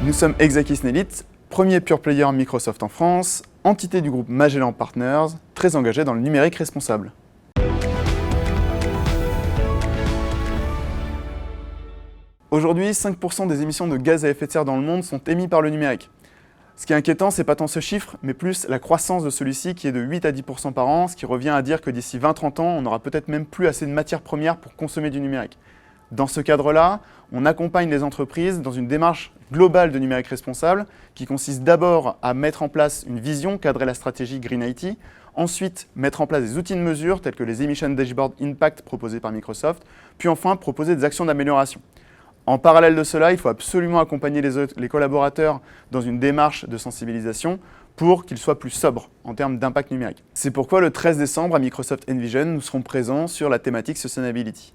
Nous sommes Exakis Nelite, premier pure player Microsoft en France, entité du groupe Magellan Partners, très engagé dans le numérique responsable. Aujourd'hui, 5% des émissions de gaz à effet de serre dans le monde sont émises par le numérique. Ce qui est inquiétant, c'est pas tant ce chiffre, mais plus la croissance de celui-ci qui est de 8 à 10% par an, ce qui revient à dire que d'ici 20-30 ans, on n'aura peut-être même plus assez de matières premières pour consommer du numérique. Dans ce cadre-là, on accompagne les entreprises dans une démarche globale de numérique responsable qui consiste d'abord à mettre en place une vision, cadrer la stratégie Green IT, ensuite mettre en place des outils de mesure tels que les Emission Dashboard Impact proposés par Microsoft, puis enfin proposer des actions d'amélioration. En parallèle de cela, il faut absolument accompagner les collaborateurs dans une démarche de sensibilisation pour qu'ils soient plus sobres en termes d'impact numérique. C'est pourquoi le 13 décembre à Microsoft Envision, nous serons présents sur la thématique Sustainability.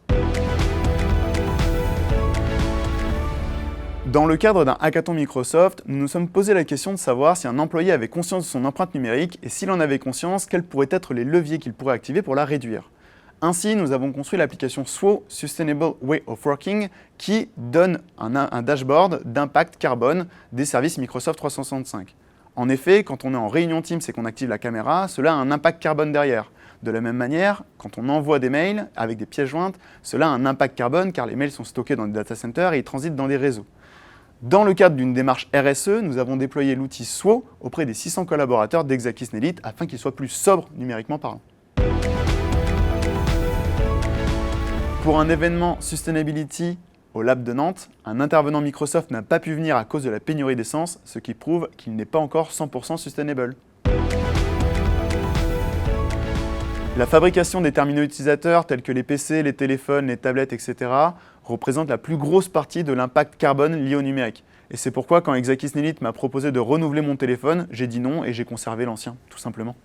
Dans le cadre d'un hackathon Microsoft, nous nous sommes posé la question de savoir si un employé avait conscience de son empreinte numérique et s'il en avait conscience, quels pourraient être les leviers qu'il pourrait activer pour la réduire. Ainsi, nous avons construit l'application SWO, Sustainable Way of Working, qui donne un dashboard d'impact carbone des services Microsoft 365. En effet, quand on est en réunion Teams et qu'on active la caméra, cela a un impact carbone derrière. De la même manière, quand on envoie des mails avec des pièces jointes, cela a un impact carbone car les mails sont stockés dans des data centers et ils transitent dans des réseaux. Dans le cadre d'une démarche RSE, nous avons déployé l'outil SWO auprès des 600 collaborateurs d'Exakis Nelite afin qu'ils soient plus sobres numériquement parlant. Pour un événement Sustainability au Lab de Nantes, un intervenant Microsoft n'a pas pu venir à cause de la pénurie d'essence, ce qui prouve qu'il n'est pas encore 100% sustainable. La fabrication des terminaux utilisateurs tels que les PC, les téléphones, les tablettes, etc. représente la plus grosse partie de l'impact carbone lié au numérique. Et c'est pourquoi quand Exakis Nelite m'a proposé de renouveler mon téléphone, j'ai dit non et j'ai conservé l'ancien, tout simplement.